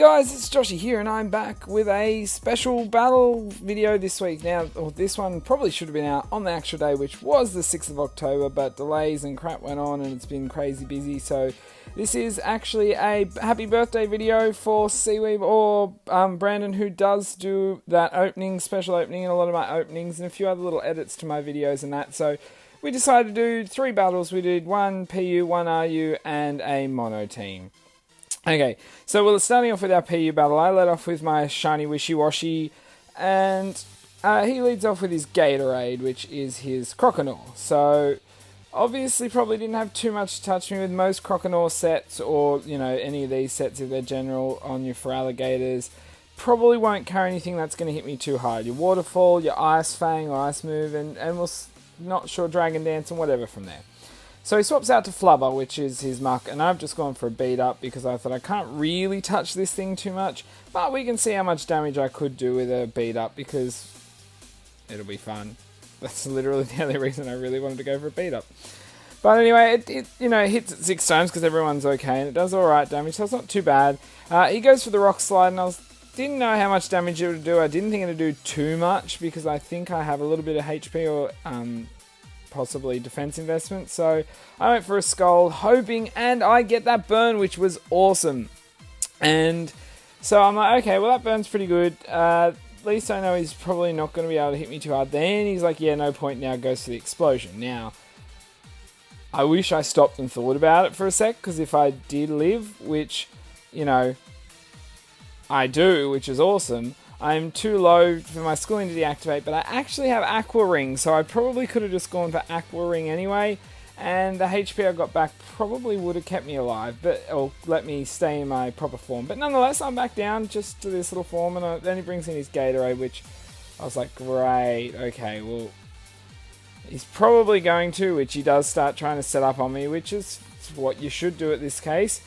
guys, it's Joshy here, and I'm back with a special battle video this week. Now, this one probably should have been out on the actual day, which was the 6th of October, but delays and crap went on, and it's been crazy busy, so this is actually a happy birthday video for Seaweeb or Brandon, who does do that opening, special opening, and a lot of my openings, and a few other little edits to my videos and that, so we decided to do 3 battles. We did 1 PU, 1 RU, and a mono team. Okay, so we're starting off with our PU battle. I led off with my shiny Wishy-Washy, and he leads off with his Gatorade, which is his Croconaw. So, obviously probably didn't have too much to touch me with. Most Croconaw sets, or, you know, any of these sets if they're general on you for alligators, probably won't carry anything that's going to hit me too hard. Your Waterfall, your Ice Fang or Ice Move, and we'll not sure Dragon Dance and whatever from there. So he swaps out to Flubber, which is his muck, and I've just gone for a beat up because I thought I can't really touch this thing too much, but we can see how much damage I could do with a beat up because it'll be fun. That's literally the only reason I really wanted to go for a beat up. But anyway, it hits it 6 times because everyone's okay, and it does alright damage, so it's not too bad. He goes for the Rock Slide, and didn't know how much damage it would do. I didn't think it would do too much because I think I have a little bit of HP or possibly defense investment, so I went for a Skull, hoping, and I get that burn, which was awesome. And so I'm like, okay, well that burn's pretty good. At least I know he's probably not going to be able to hit me too hard. Then he's like, yeah, no point now, goes for the explosion. Now, I wish I stopped and thought about it for a sec, because if I did live, which, you know, I do, which is awesome, I'm too low for my schooling to deactivate, but I actually have Aqua Ring, so I probably could have just gone for Aqua Ring anyway, and the HP I got back probably would have kept me alive, or let me stay in my proper form. But nonetheless, I'm back down just to this little form, and then he brings in his Gatorade, which I was like, great, okay, well, he's probably going to, which he does start trying to set up on me, which is what you should do at this case.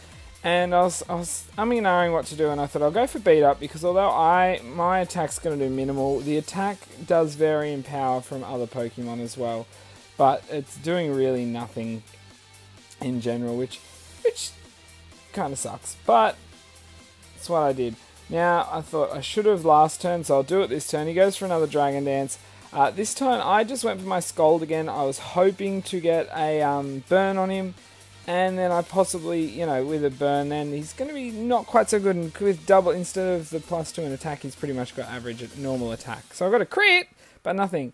And I was umming and ahhing what to do, and I thought I'll go for beat up, because although my attack's going to do minimal, the attack does vary in power from other Pokemon as well, but it's doing really nothing in general, which kind of sucks, but that's what I did. Now, I thought I should have last turn, so I'll do it this turn. He goes for another Dragon Dance. This turn, I just went for my Scald again. I was hoping to get a burn on him, and then I possibly, you know, with a burn, then he's going to be not quite so good. And with double, instead of the +2 in attack, he's pretty much got average at normal attack. So I've got a crit, but nothing.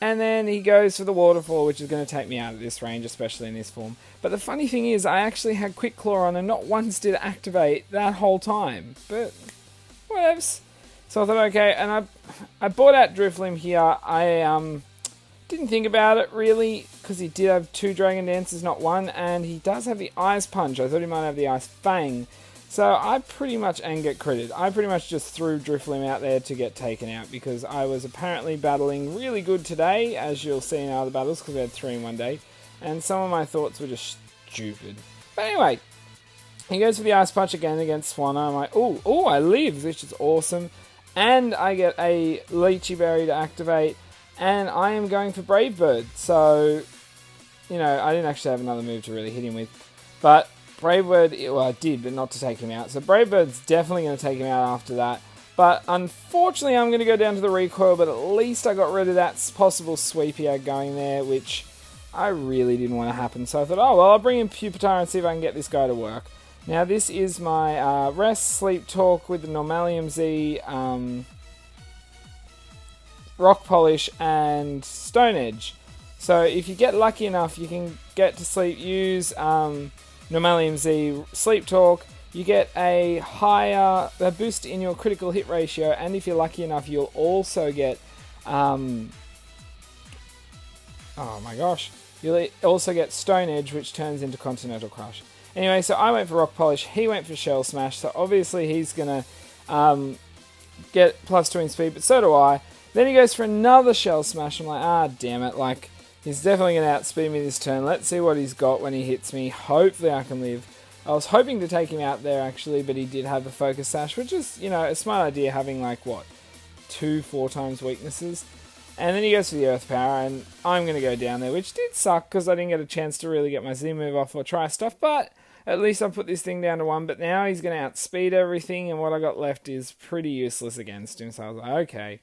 And then he goes for the Waterfall, which is going to take me out of this range, especially in this form. But the funny thing is, I actually had Quick Claw on, and not once did it activate that whole time. But whatevs. So I thought, okay, and I bought out Drifloon here. I didn't think about it really, because he did have 2 Dragon Dances, not 1, and he does have the Ice Punch. I thought he might have the Ice Fang. So I pretty much, and get critted, I pretty much just threw Drifloon out there to get taken out, because I was apparently battling really good today, as you'll see in other battles, because we had 3 in one day, and some of my thoughts were just stupid. But anyway, he goes for the Ice Punch again against Swanna. I'm like, oh, I live, which is awesome. And I get a Lychee Berry to activate, and I am going for Brave Bird. So, you know, I didn't actually have another move to really hit him with. But Brave Bird, well, I did, but not to take him out. So Brave Bird's definitely going to take him out after that. But unfortunately, I'm going to go down to the recoil, but at least I got rid of that possible sweep he had going there, which I really didn't want to happen. So I thought, oh, well, I'll bring in Pupitar and see if I can get this guy to work. Now, this is my Rest, Sleep Talk with the Normalium Z, Rock Polish, and Stone Edge. So if you get lucky enough, you can get to sleep, use Normalium Z, Sleep Talk. You get a higher boost in your critical hit ratio, and if you're lucky enough, you'll also get, oh my gosh, you'll also get Stone Edge, which turns into Continental Crush. Anyway, so I went for Rock Polish, he went for Shell Smash, so obviously he's going to get +2 in speed, but so do I. Then he goes for another Shell Smash. I'm like, damn it, like, he's definitely going to outspeed me this turn. Let's see what he's got when he hits me. Hopefully I can live. I was hoping to take him out there, actually, but he did have the Focus Sash, which is, you know, a smart idea, having, like, what, 2-4 times weaknesses. And then he goes for the Earth Power, and I'm going to go down there, which did suck, because I didn't get a chance to really get my Z move off or try stuff, but At least I put this thing down to 1, but now he's going to outspeed everything, and what I got left is pretty useless against him. So I was like, okay.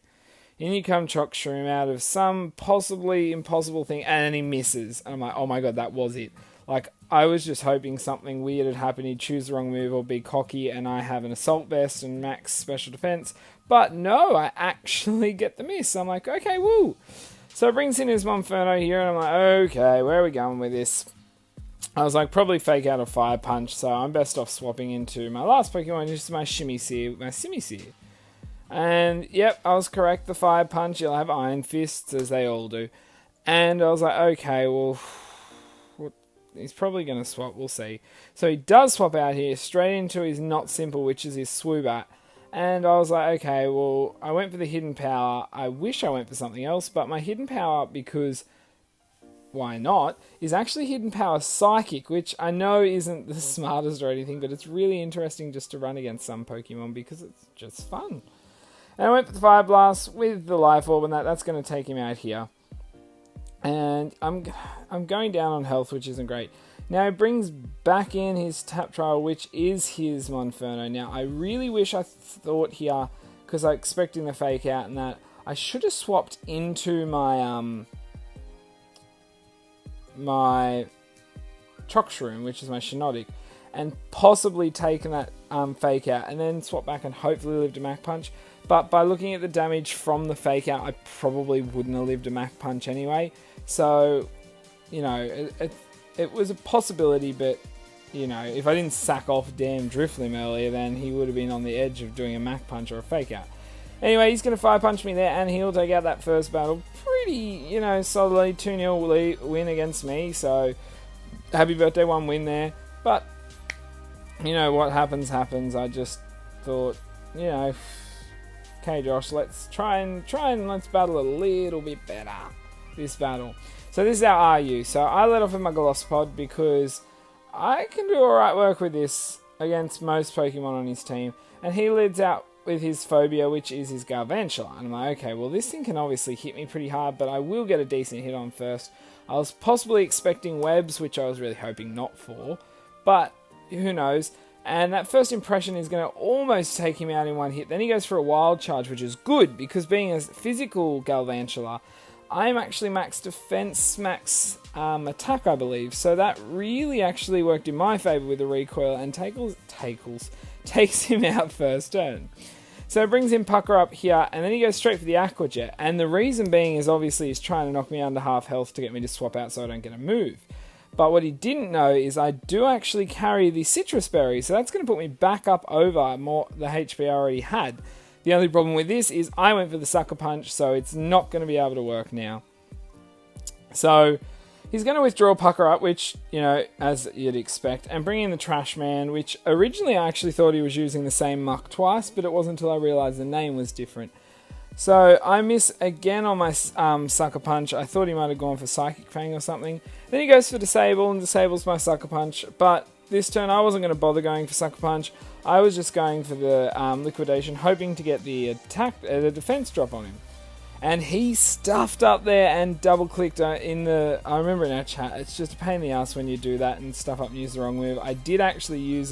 In you come Choc Shroom out of some possibly impossible thing, and then he misses. And I'm like, oh my god, that was it. Like, I was just hoping something weird had happened. He'd choose the wrong move or be cocky, and I have an Assault Vest and max special defense. But no, I actually get the miss. I'm like, okay, woo. So it brings in his Monferno here, and I'm like, okay, where are we going with this? I was like, probably fake out a Fire Punch, so I'm best off swapping into my last Pokemon, which is my Simisear. And, yep, I was correct. The Fire Punch, you'll have Iron Fists, as they all do. And I was like, okay, well, he's probably going to swap, we'll see. So he does swap out here, straight into his Not Simple, which is his Swoobat. And I was like, okay, well, I went for the Hidden Power. I wish I went for something else, but my Hidden Power, because why not, is actually Hidden Power Psychic, which I know isn't the smartest or anything, but it's really interesting just to run against some Pokemon because it's just fun. And I went for the Fire Blast with the Life Orb, and that's going to take him out here. And I'm going down on health, which isn't great. Now he brings back in his Tap Trial, which is his Monferno. Now I really wish I thought here, because I'm expecting the fake out and that, I should have swapped into my my Choc Shroom, which is my Shiinotic, and possibly taken that fake out and then swap back and hopefully lived a Mach Punch. But by looking at the damage from the fake out, I probably wouldn't have lived a Mach Punch anyway. So, you know, it was a possibility, but, you know, if I didn't sack off damn Drifloon earlier, then he would have been on the edge of doing a Mach Punch or a fake out. Anyway, he's going to Fire Punch me there, and he'll take out that first battle pretty, you know, solidly. 2-0 win against me, so happy birthday, 1 win there. But, you know, what happens, happens. I just thought, you know, okay, Josh, let's try and let's battle a little bit better this battle. So this is our RU. So I let off with my Glossopod because I can do alright work with this against most Pokemon on his team. And he leads out with his Phobia, which is his Garvantula. And I'm like, okay, well this thing can obviously hit me pretty hard, but I will get a decent hit on first. I was possibly expecting Webs, which I was really hoping not for, but who knows. And that first impression is going to almost take him out in one hit. Then he goes for a Wild Charge, which is good, because being a physical Galvantula, I'm actually max defense, max attack, I believe. So that really actually worked in my favor with the recoil, and takes him out first turn. So it brings him Pucker up here, and then he goes straight for the Aqua Jet. And the reason being is obviously he's trying to knock me under half health to get me to swap out so I don't get a move. But what he didn't know is I do actually carry the Citrus Berry, so that's going to put me back up over more the HP I already had. The only problem with this is I went for the Sucker Punch, so it's not going to be able to work now. So he's going to withdraw Pucker Up, which, you know, as you'd expect, and bring in the Trash Man, which originally I actually thought he was using the same muck twice, but it wasn't until I realised the name was different. So I miss again on my Sucker Punch. I thought he might have gone for Psychic Fang or something. Then he goes for Disable and disables my Sucker Punch. But this turn I wasn't going to bother going for Sucker Punch. I was just going for the Liquidation, hoping to get the the defense drop on him. And he stuffed up there and double clicked in the... I remember in our chat, it's just a pain in the ass when you do that and stuff up and use the wrong move. I did actually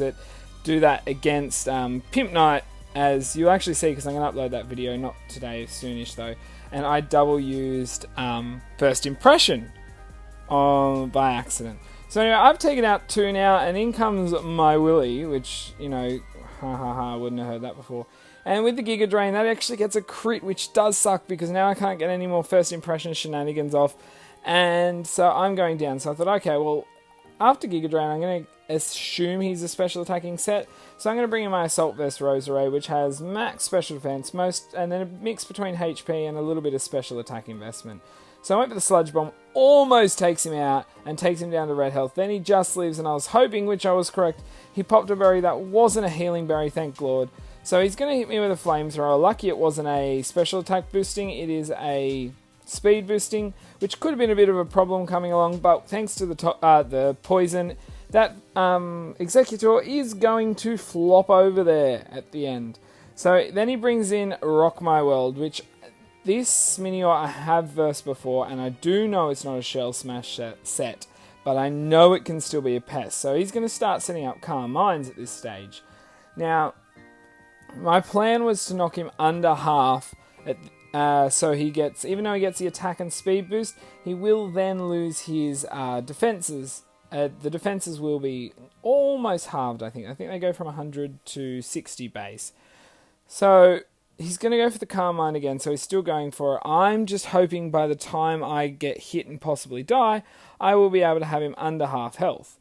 do that against Pimp Knight, as you'll actually see, because I'm going to upload that video, not today, soonish though, and I double used First Impression by accident. So anyway, I've taken out 2 now, and in comes my Willy, which, you know, I wouldn't have heard that before. And with the Giga Drain, that actually gets a crit, which does suck, because now I can't get any more First Impression shenanigans off, and so I'm going down. So I thought, okay, well, after Giga Drain, I'm going to assume he's a special attacking set. So I'm going to bring in my Assault Vest Roserade, which has max special defense, and then a mix between HP and a little bit of special attack investment. So I went for the Sludge Bomb, almost takes him out and takes him down to red health. Then he just lives, and I was hoping, which I was correct, he popped a berry that wasn't a healing berry, thank Lord. So he's going to hit me with a Flamethrower. Lucky it wasn't a special attack boosting, it is a speed boosting, which could have been a bit of a problem coming along, but thanks to the poison, that Executor is going to flop over there at the end. So then he brings in Rock My World, which this Minior I have versed before, and I do know it's not a Shell Smash set, but I know it can still be a pest. So he's going to start setting up Calm Minds at this stage. Now, my plan was to knock him under half, so he gets, even though he gets the attack and speed boost, he will then lose his defenses. The defenses will be almost halved, I think. I think they go from 100 to 60 base. So he's going to go for the Calm Mind again, so he's still going for it. I'm just hoping by the time I get hit and possibly die, I will be able to have him under half health.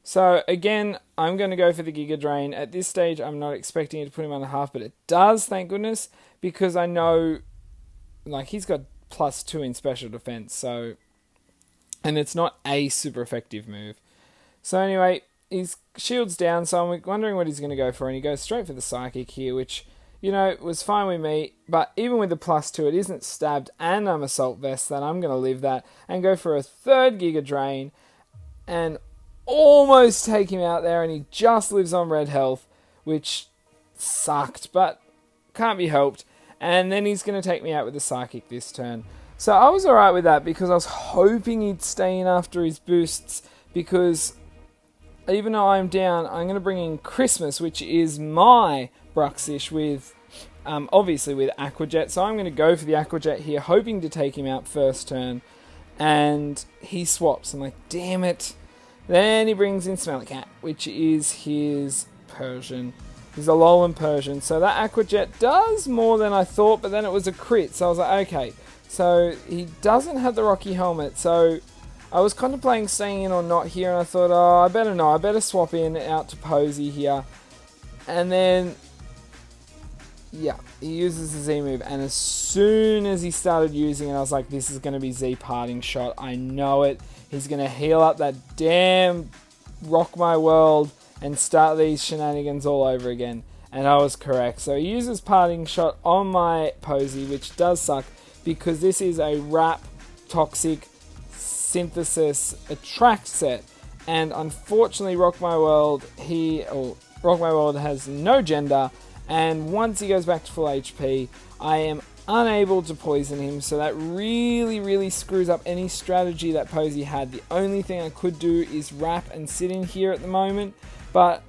So again, I'm going to go for the Giga Drain. At this stage, I'm not expecting it to put him under half, but it does, thank goodness, because I know, like, he's got +2 in special defense, so, and it's not a super effective move. So anyway, his shield's down, so I'm wondering what he's going to go for, and he goes straight for the Psychic here, which, you know, was fine with me, but even with the +2, it isn't stabbed, and I'm Assault Vest, then I'm going to live that, and go for a third Giga Drain, and almost take him out there, and he just lives on red health, which sucked, but can't be helped. And then he's going to take me out with the Psychic this turn. So I was alright with that, because I was hoping he'd stay in after his boosts, because even though I'm down, I'm going to bring in Christmas, which is my Bruxish with, obviously with Aquajet. So I'm going to go for the Aquajet here, hoping to take him out first turn, and he swaps. I'm like, damn it. Then he brings in Smelly Cat, which is his Persian. He's a Alolan Persian. So that Aquajet does more than I thought, but then it was a crit. So I was like, okay. So he doesn't have the Rocky Helmet. So I was contemplating staying in or not here, and I thought, oh, I better not. I better swap in out to Posey here. And then, yeah, he uses the Z move. And as soon as he started using it, I was like, this is going to be Z Parting Shot. I know it. He's going to heal up that damn Rock My World and start these shenanigans all over again. And I was correct. So he uses Parting Shot on my Posey, which does suck, because this is a Wrap, Toxic, Synthesis, Attract set. And unfortunately, Rock My World has no gender. And once he goes back to full HP, I am unable to poison him, so that really screws up any strategy that Posey had. The only thing I could do is wrap and sit in here at the moment, but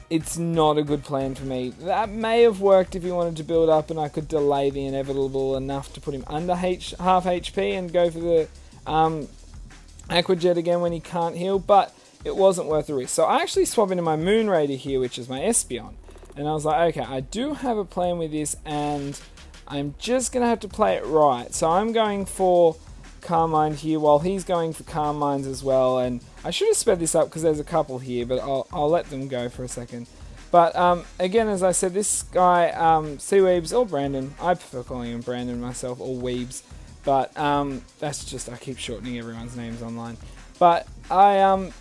it's not a good plan for me. That may have worked if he wanted to build up and I could delay the inevitable enough to put him under half HP and go for the Aquajet again when he can't heal, but it wasn't worth the risk. So I actually swap into my Moon Raider here, which is my Espeon, and I was like, okay, I do have a plan with this, and I'm just going to have to play it right. So I'm going for Calm Mind here while he's going for Calm Minds as well. And I should have sped this up because there's a couple here, but I'll let them go for a second. But again, as I said, this guy, Seaweebs, or Brandon, I prefer calling him Brandon myself, or Weebs. But that's just, I keep shortening everyone's names online. But I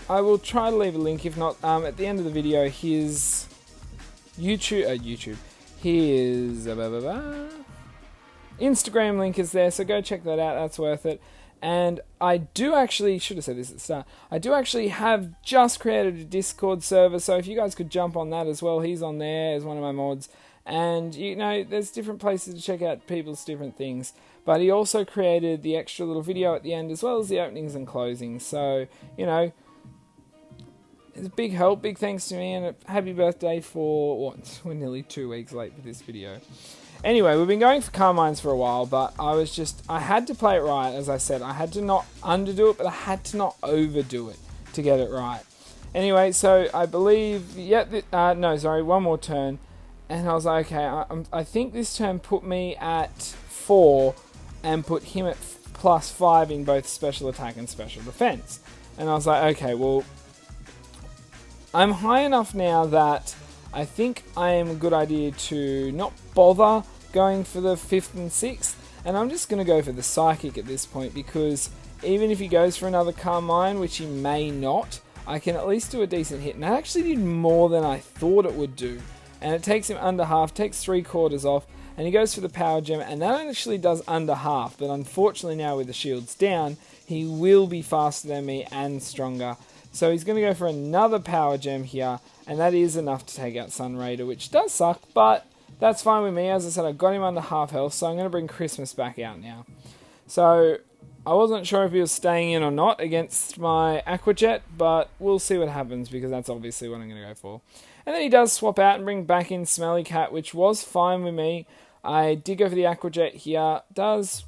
will try to leave a link, if not, at the end of the video, his His Instagram link is there, so go check that out, that's worth it. And I do actually, should have said this at the start, I do actually have just created a Discord server, so if you guys could jump on that as well, he's on there as one of my mods. And, you know, there's different places to check out people's different things. But he also created the extra little video at the end, as well as the openings and closings. So, you know, it's a big help, big thanks to me, and a happy birthday for, what, we're nearly 2 weeks late for this video. Anyway, we've been going for Calm Minds for a while, but I had to play it right, as I said. I had to not underdo it, but I had to not overdo it to get it right. Anyway, so I believe, one more turn, and I was like, okay, I think this turn put me at 4, and put him at +5 in both special attack and special defense. And I was like, okay, well, I'm high enough now that I think I am a good idea to not bother going for the 5th and 6th, and I'm just going to go for the Psychic at this point, because even if he goes for another Calm Mind, which he may not, I can at least do a decent hit, and that actually did more than I thought it would do, and it takes him under half, takes 3/4 off, and he goes for the Power Gem, and that actually does under half, but unfortunately now with the shields down, he will be faster than me and stronger. So he's going to go for another Power Gem here, and that is enough to take out Sun Raider, which does suck, but that's fine with me. As I said, I got him under half health, so I'm going to bring Christmas back out now. So I wasn't sure if he was staying in or not against my Aqua Jet, but we'll see what happens because that's obviously what I'm going to go for. And then he does swap out and bring back in Smelly Cat, which was fine with me. I did go for the Aqua Jet here. Does,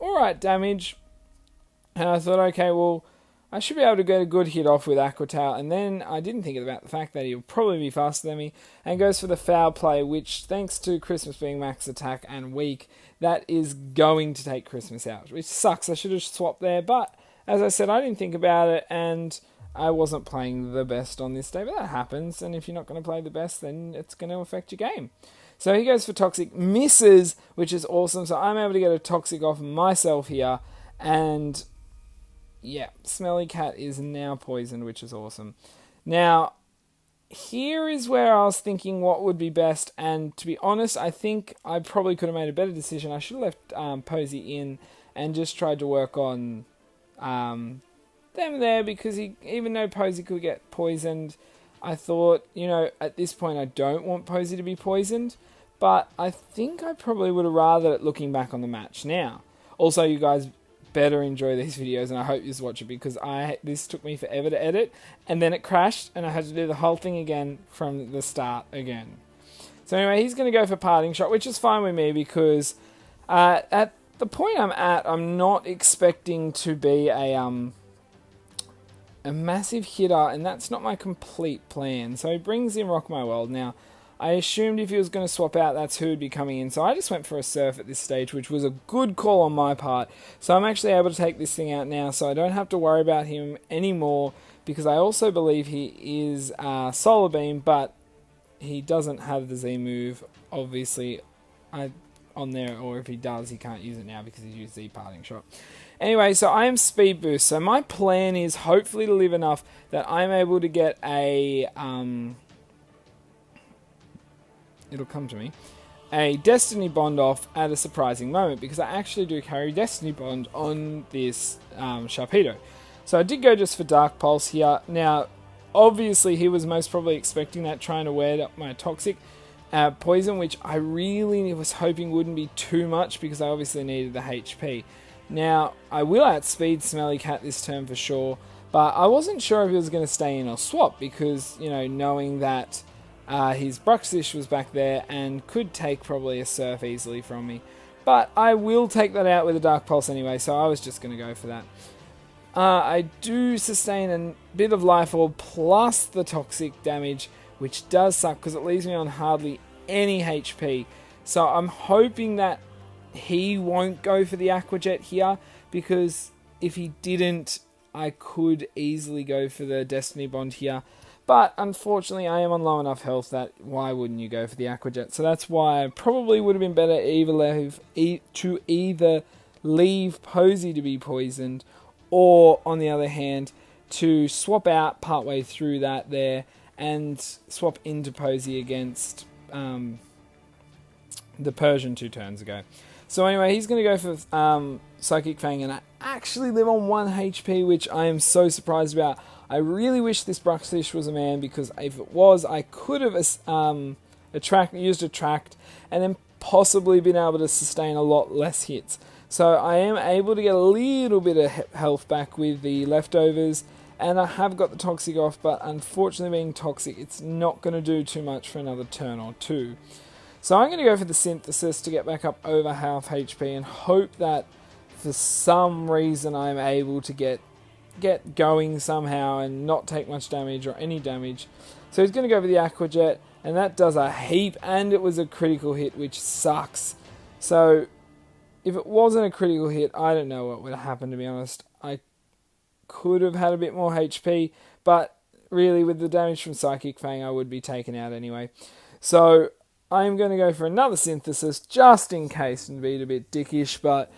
alright damage. And I thought, okay, well, I should be able to get a good hit off with Aqua Tail. And then I didn't think about the fact that he'll probably be faster than me. And goes for the foul play, which, thanks to Christmas being max attack and weak, that is going to take Christmas out. Which sucks. I should have swapped there. But, as I said, I didn't think about it. And I wasn't playing the best on this day. But that happens. And if you're not going to play the best, then it's going to affect your game. So he goes for Toxic. Misses, which is awesome. So I'm able to get a Toxic off myself here. And yeah, Smelly Cat is now poisoned, which is awesome. Now, here is where I was thinking what would be best, and to be honest, I think I probably could have made a better decision. I should have left Posey in and just tried to work on them there, because even though Posey could get poisoned, I thought, at this point I don't want Posey to be poisoned, but I think I probably would have rather it looking back on the match now. Also, you guys better enjoy these videos, and I hope you watch it, because this took me forever to edit, and then it crashed and I had to do the whole thing again from the start again. So anyway, he's going to go for Parting Shot, which is fine with me, because at the point I'm at, I'm not expecting to be a massive hitter, and that's not my complete plan. So he brings in Rock My World. Now, I assumed if he was going to swap out, that's who would be coming in. So I just went for a Surf at this stage, which was a good call on my part. So I'm actually able to take this thing out now, so I don't have to worry about him anymore, because I also believe he is Solar Beam, but he doesn't have the Z move, obviously, on there, or if he does, he can't use it now because he's used Z Parting Shot. Anyway, so I am Speed Boost. So my plan is hopefully to live enough that I'm able to get a it'll come to me, a Destiny Bond off at a surprising moment, because I actually do carry Destiny Bond on this Sharpedo. So I did go just for Dark Pulse here. Now, obviously, he was most probably expecting that, trying to wear up my Toxic Poison, which I really was hoping wouldn't be too much, because I obviously needed the HP. Now, I will outspeed Smelly Cat this turn for sure, but I wasn't sure if he was going to stay in or swap, because, knowing that his Bruxish was back there and could take probably a Surf easily from me. But I will take that out with a Dark Pulse anyway, so I was just going to go for that. I do sustain a bit of Life Orb plus the Toxic damage, which does suck because it leaves me on hardly any HP. So I'm hoping that he won't go for the Aqua Jet here, because if he didn't, I could easily go for the Destiny Bond here. But unfortunately, I am on low enough health that why wouldn't you go for the Aqua Jet? So that's why I probably would have been better to either leave Posey to be poisoned, or on the other hand, to swap out partway through that there and swap into Posey against the Persian 2 turns ago. So anyway, he's going to go for Psychic Fang, and I actually live on 1 HP, which I am so surprised about. I really wish this Bruxish was a man, because if it was, I could have used Attract and then possibly been able to sustain a lot less hits. So I am able to get a little bit of health back with the leftovers, and I have got the Toxic off, but unfortunately being Toxic, it's not going to do too much for another turn or two. So I'm going to go for the Synthesis to get back up over half HP and hope that for some reason I'm able to get going somehow and not take much damage or any damage. So he's going to go for the Aqua Jet, and that does a heap, and it was a critical hit, which sucks. So if it wasn't a critical hit, I don't know what would have happened, to be honest. I could have had a bit more HP, but really with the damage from Psychic Fang, I would be taken out anyway. So I'm going to go for another Synthesis just in case and be a bit dickish, but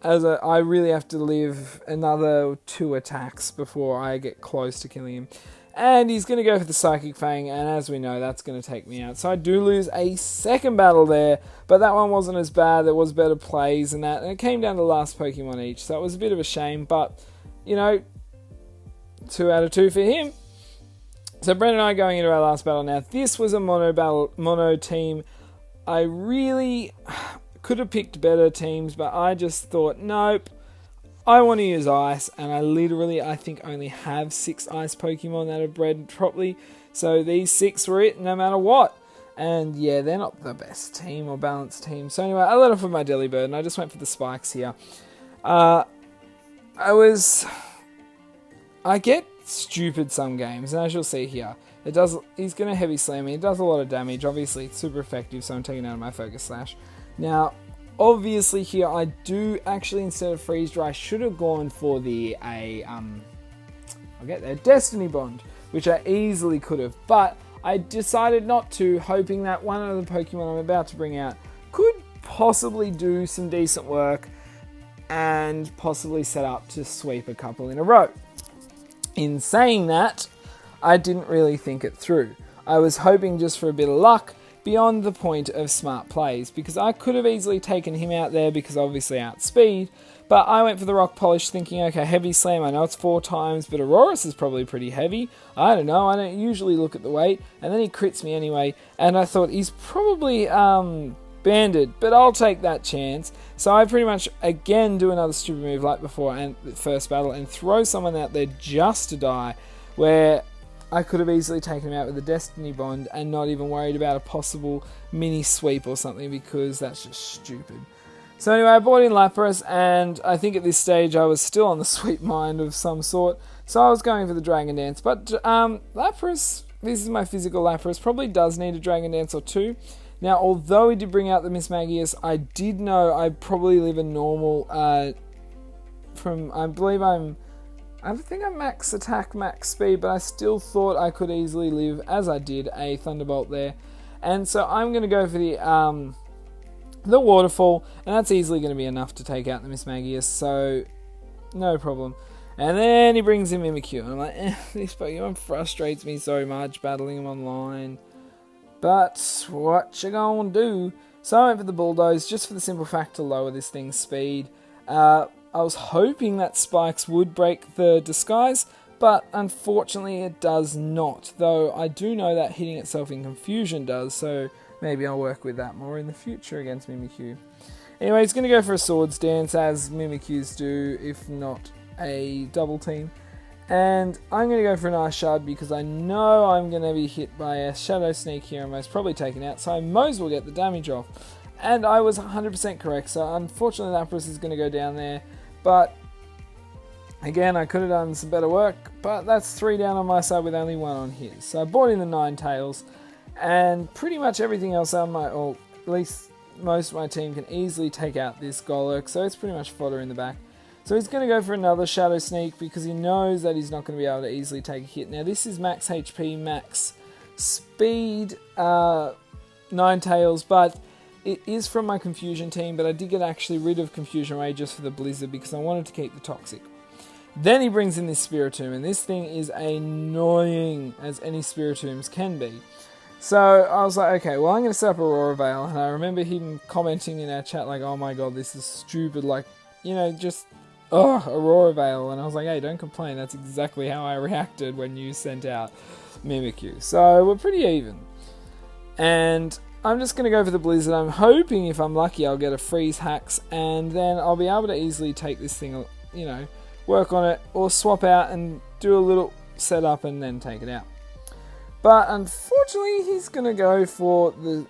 I really have to live another 2 attacks before I get close to killing him. And he's going to go for the Psychic Fang, and as we know, that's going to take me out. So I do lose a second battle there, but that one wasn't as bad. There was better plays and that, and it came down to the last Pokemon each, so it was a bit of a shame, but, 2 out of 2 for him. So Brent and I going into our last battle now. This was a mono team. I really could have picked better teams, but I just thought, nope, I want to use ice, and I literally, I think, only have 6 ice Pokemon that are bred properly, so these 6 were it no matter what. And yeah, they're not the best team or balanced team. So anyway, I let off with my Delibird, and I just went for the spikes here. I get stupid some games, and as you'll see here, he's going to heavy slam me. It does a lot of damage. Obviously, it's super effective, so I'm taking out of my Focus Slash. Now, obviously here, I do actually, instead of Freeze Dry, I should have gone for the Destiny Bond, which I easily could have, but I decided not to, hoping that one of the Pokemon I'm about to bring out could possibly do some decent work and possibly set up to sweep a couple in a row. In saying that, I didn't really think it through. I was hoping just for a bit of luck beyond the point of smart plays, because I could have easily taken him out there because obviously outspeed, but I went for the Rock Polish thinking, okay, Heavy Slam, I know it's 4 times, but Aurorus is probably pretty heavy. I don't know, I don't usually look at the weight, and then he crits me anyway, and I thought he's probably banded, but I'll take that chance. So I pretty much, again, do another stupid move like before and the first battle, and throw someone out there just to die, where I could have easily taken him out with a Destiny Bond and not even worried about a possible mini sweep or something, because that's just stupid. So anyway, I bought in Lapras, and I think at this stage I was still on the sweep mind of some sort, so I was going for the Dragon Dance. But Lapras, this is my physical Lapras, probably does need a Dragon Dance or 2. Now, although he did bring out the Miss Magius, I did know I probably live a normal, I think I'm max attack, max speed, but I still thought I could easily live, as I did, a Thunderbolt there. And so I'm going to go for the Waterfall, and that's easily going to be enough to take out the Miss Magius, so no problem. And then he brings in Mimikyu, and I'm like, this Pokemon frustrates me so much, battling him online. But what you gonna do? So I went for the Bulldoze, just for the simple fact to lower this thing's speed. I was hoping that Spikes would break the Disguise, but unfortunately it does not. Though I do know that hitting itself in Confusion does, so maybe I'll work with that more in the future against Mimikyu. Anyway, he's going to go for a Swords Dance, as Mimikyus do, if not a double team. And I'm going to go for an Ice Shard because I know I'm going to be hit by a Shadow Sneak here and most probably taken out, so I might as well get the damage off. And I was 100% correct, so unfortunately Lapras is going to go down there. But again, I could have done some better work, but that's 3 down on my side with only 1 on his. So I bought in the Ninetales, and pretty much everything else on my, or at least most of my team, can easily take out this Golurk, so it's pretty much fodder in the back. So he's going to go for another Shadow Sneak because he knows that he's not going to be able to easily take a hit. Now this is max HP, max speed, Ninetales, but it is from my Confusion team, but I did get actually rid of Confusion Ray just for the Blizzard because I wanted to keep the Toxic. Then he brings in this Spiritomb, and this thing is annoying as any Spiritombs can be. So I was like, okay, well I'm going to set up Aurora Veil, and I remember him commenting in our chat like, oh my god, this is stupid, like, you know, just... oh, Aurora Veil, and I was like, hey, don't complain, that's exactly how I reacted when you sent out Mimikyu. So we're pretty even. And I'm just going to go for the Blizzard. I'm hoping if I'm lucky I'll get a Freeze Hacks, and then I'll be able to easily take this thing, you know, work on it, or swap out and do a little setup and then take it out. But unfortunately he's going to go for the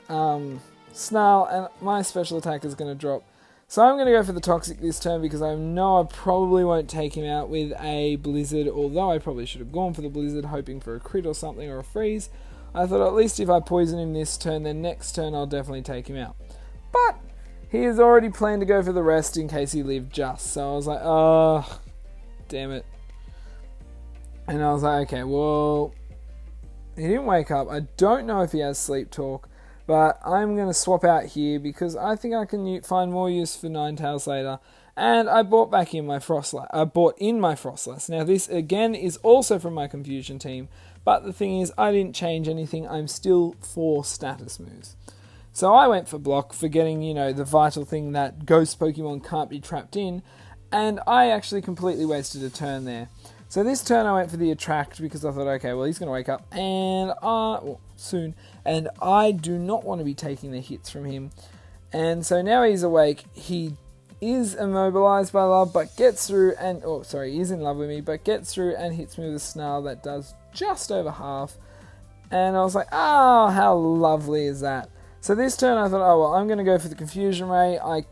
Snarl, and my special attack is going to drop. So I'm going to go for the Toxic this turn because I know I probably won't take him out with a Blizzard, although I probably should have gone for the Blizzard hoping for a crit or something or a freeze. I thought at least if I poison him this turn, then next turn I'll definitely take him out. But he has already planned to go for the rest in case he lived just, so I was like, oh, damn it. And I was like, okay, well, he didn't wake up. I don't know if he has Sleep Talk. But I'm going to swap out here because I think I can find more use for Ninetales later. And I bought back in my Frostlass. I bought in my Frostlass. Now this again is also from my Confusion team. But the thing is, I didn't change anything. I'm still 4 status moves. So I went for Block, forgetting, you know, the vital thing that Ghost Pokemon can't be trapped in. And I actually completely wasted a turn there. So this turn I went for the Attract because I thought, okay, well he's going to wake up and soon, and I do not want to be taking the hits from him. And so now he's awake. He is immobilized by love, but gets through and... Oh, sorry, he's in love with me, but gets through and hits me with a snarl that does just over half. And I was like, oh, how lovely is that? So this turn I thought, oh, well, I'm going to go for the confusion ray. I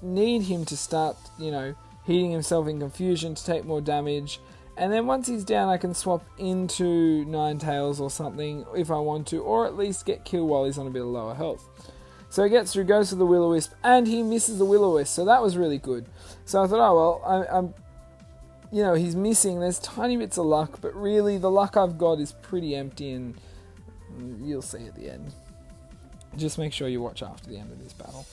need him to start, heating himself in confusion to take more damage. And then once he's down, I can swap into Ninetales or something if I want to, or at least get kill while he's on a bit of lower health. So he gets through, goes for the Will-O-Wisp, and he misses the Will-O-Wisp, so that was really good. So I thought, oh, well, he's missing. There's tiny bits of luck, but really the luck I've got is pretty empty, and you'll see at the end. Just make sure you watch after the end of this battle.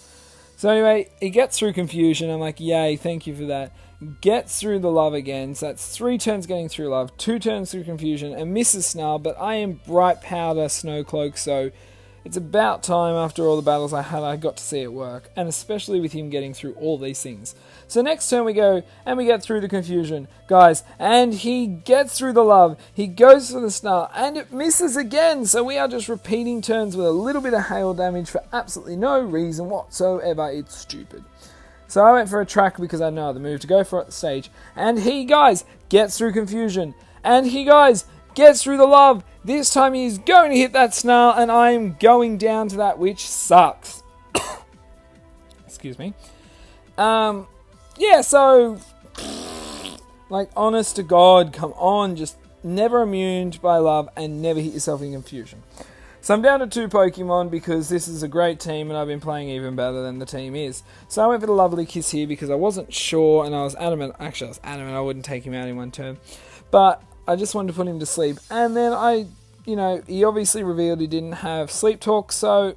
So anyway, he gets through confusion. I'm like, yay, thank you for that. Gets through the love again, so that's 3 turns getting through love, 2 turns through confusion, and misses Snarl, but I am Bright Powder Snowcloak, so it's about time after all the battles I had, I got to see it work, and especially with him getting through all these things. So next turn we go, and we get through the confusion, guys, and he gets through the love, he goes for the snarl, and it misses again, so we are just repeating turns with a little bit of hail damage for absolutely no reason whatsoever. It's stupid. So I went for a track because I had no other move to go for at the stage, and he, guys, gets through confusion, and he, guys, gets through the love. This time he's going to hit that snarl, and I'm going down to that, which sucks. Excuse me. Yeah, so, like, honest to God, come on, just never immune by love and never hit yourself in confusion. So I'm down to 2 Pokemon because this is a great team and I've been playing even better than the team is. So I went for the Lovely Kiss here because I wasn't sure and I was adamant. Actually, I was adamant I wouldn't take him out in one turn. But I just wanted to put him to sleep. And then he obviously revealed he didn't have Sleep Talk, so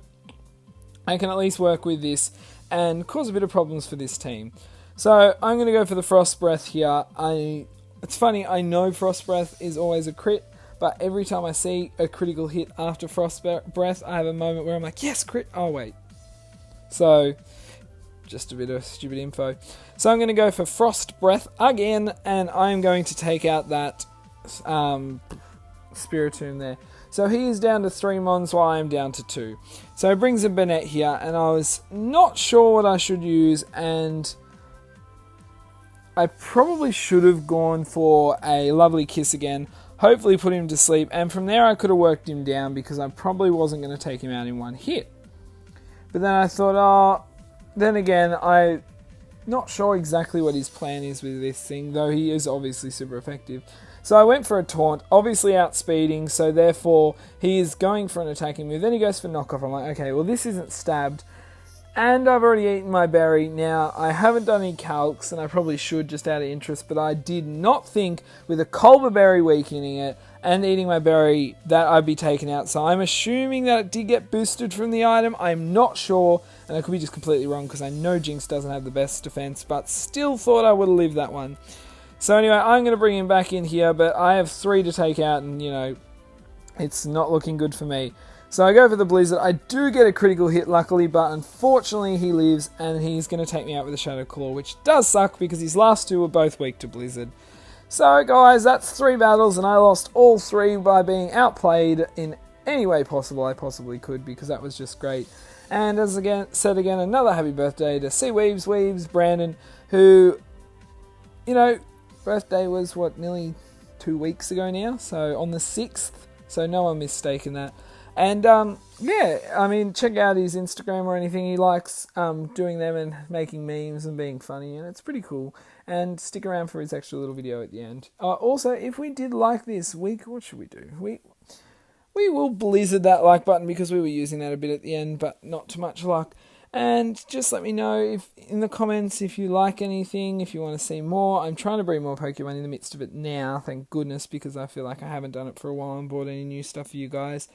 I can at least work with this and cause a bit of problems for this team. So I'm going to go for the Frost Breath here. It's funny, I know Frost Breath is always a crit, but every time I see a critical hit after Frost Breath, I have a moment where I'm like, yes, crit! Oh, wait. So, just a bit of stupid info. So I'm going to go for Frost Breath again, and I'm going to take out that Spiritomb there. So he is down to 3 mons while I'm down to 2. So it brings a Banette here, and I was not sure what I should use, and I probably should have gone for a Lovely Kiss again. Hopefully put him to sleep, and from there I could have worked him down because I probably wasn't going to take him out in one hit. But then I thought, then again, I'm not sure exactly what his plan is with this thing, though he is obviously super effective. So I went for a Taunt, obviously outspeeding, so therefore he is going for an attacking move. Then he goes for Knockoff. I'm like, okay, well this isn't stabbed. And I've already eaten my berry. Now, I haven't done any calcs, and I probably should just out of interest, but I did not think with a Culver Berry weakening it and eating my berry that I'd be taken out. So I'm assuming that it did get boosted from the item. I'm not sure, and I could be just completely wrong because I know Jinx doesn't have the best defense, but still thought I would have lived that one. So anyway, I'm going to bring him back in here, but I have 3 to take out, and it's not looking good for me. So I go for the Blizzard. I do get a critical hit, luckily, but unfortunately he lives, and he's going to take me out with a Shadow Claw, which does suck because his last 2 were both weak to Blizzard. So guys, that's 3 battles, and I lost all 3 by being outplayed in any way possible I possibly could, because that was just great. And as said again, another happy birthday to Seaweebs, Brandon, who, birthday was, nearly 2 weeks ago now, so on the 6th, so no one mistaken that. And, check out his Instagram or anything. He likes doing them and making memes and being funny, and it's pretty cool. And stick around for his extra little video at the end. Also, if we did like this week, what should we do? We will Blizzard that like button because we were using that a bit at the end, but not too much luck. And just let me know in the comments if you like anything, if you want to see more. I'm trying to bring more Pokemon in the midst of it now, thank goodness, because I feel like I haven't done it for a while and bought any new stuff for you guys.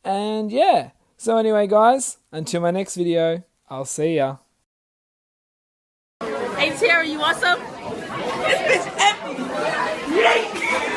And yeah, so anyway guys, until my next video, I'll see ya. Hey Terry, you want some? This bitch empty.